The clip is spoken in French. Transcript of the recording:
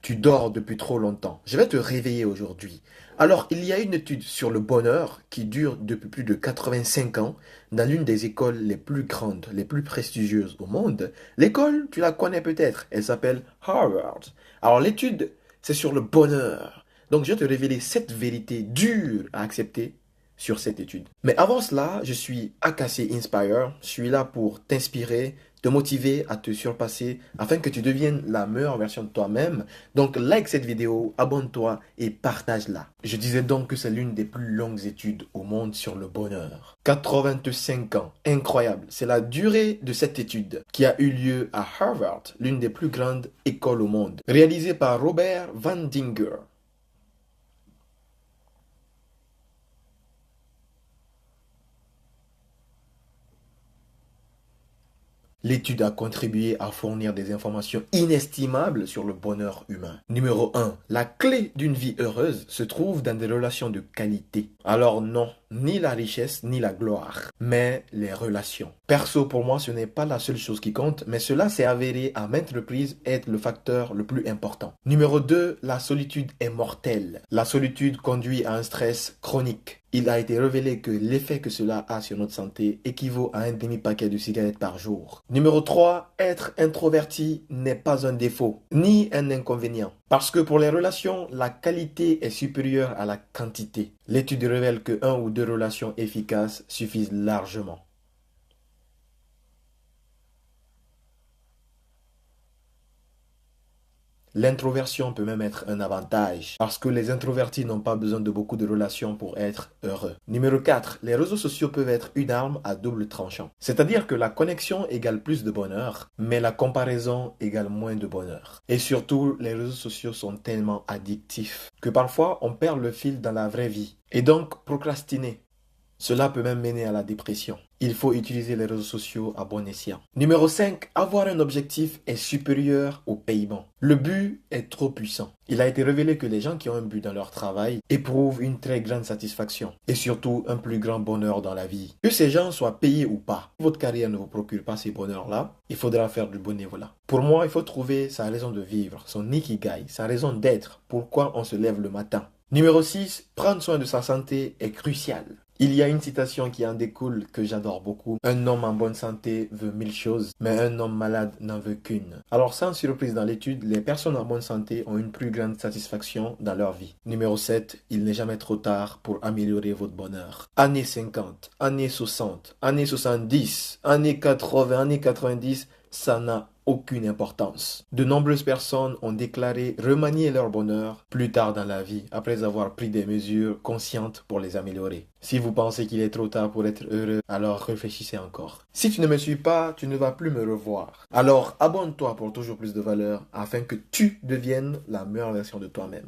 Tu dors depuis trop longtemps. Je vais te réveiller aujourd'hui. Alors, il y a une étude sur le bonheur qui dure depuis plus de 85 ans dans l'une des écoles les plus grandes, les plus prestigieuses au monde. L'école, tu la connais peut-être, elle s'appelle Harvard. Alors, l'étude, c'est sur le bonheur. Donc, je vais te révéler 7 vérités dures à accepter sur cette étude. Mais avant cela, je suis Akassi Inspire. Je suis là pour t'inspirer, te motiver à te surpasser afin que tu deviennes la meilleure version de toi-même. Donc like cette vidéo, abonne-toi et partage-la. Je disais donc que c'est l'une des plus longues études au monde sur le bonheur. 85 ans, incroyable. C'est la durée de cette étude qui a eu lieu à Harvard, l'une des plus grandes écoles au monde, réalisée par Robert Vandinger. L'étude a contribué à fournir des informations inestimables sur le bonheur humain. Numéro 1. La clé d'une vie heureuse se trouve dans des relations de qualité. Alors non, ni la richesse ni la gloire, mais les relations. Perso, pour moi, ce n'est pas la seule chose qui compte, mais cela s'est avéré à maintes reprises être le facteur le plus important. Numéro 2. La solitude est mortelle. La solitude conduit à un stress chronique. Il a été révélé que l'effet que cela a sur notre santé équivaut à un demi-paquet de cigarettes par jour. Numéro 3, être introverti n'est pas un défaut, ni un inconvénient. Parce que pour les relations, la qualité est supérieure à la quantité. L'étude révèle que 1 ou 2 relations efficaces suffisent largement. L'introversion peut même être un avantage parce que les introvertis n'ont pas besoin de beaucoup de relations pour être heureux. Numéro 4, les réseaux sociaux peuvent être une arme à double tranchant. C'est-à-dire que la connexion égale plus de bonheur, mais la comparaison égale moins de bonheur. Et surtout, les réseaux sociaux sont tellement addictifs que parfois on perd le fil dans la vraie vie. Et donc, procrastiner. Cela peut même mener à la dépression. Il faut utiliser les réseaux sociaux à bon escient. Numéro 5. Avoir un objectif est supérieur au paiement. Le but est trop puissant. Il a été révélé que les gens qui ont un but dans leur travail éprouvent une très grande satisfaction et surtout un plus grand bonheur dans la vie. Que ces gens soient payés ou pas, si votre carrière ne vous procure pas ces bonheurs-là, il faudra faire du bénévolat. Pour moi, il faut trouver sa raison de vivre, son ikigai, sa raison d'être, pourquoi on se lève le matin. Numéro 6. Prendre soin de sa santé est crucial. Il y a une citation qui en découle que j'adore beaucoup. Un homme en bonne santé veut 1000 choses, mais un homme malade n'en veut qu'une. Alors sans surprise dans l'étude, les personnes en bonne santé ont une plus grande satisfaction dans leur vie. Numéro 7, il n'est jamais trop tard pour améliorer votre bonheur. Années 50, années 60, années 70, années 80, années 90, ça n'a aucune importance. De nombreuses personnes ont déclaré remanier leur bonheur plus tard dans la vie, après avoir pris des mesures conscientes pour les améliorer. Si vous pensez qu'il est trop tard pour être heureux, alors réfléchissez encore. Si tu ne me suis pas, tu ne vas plus me revoir. Alors abonne-toi pour toujours plus de valeur afin que tu deviennes la meilleure version de toi-même.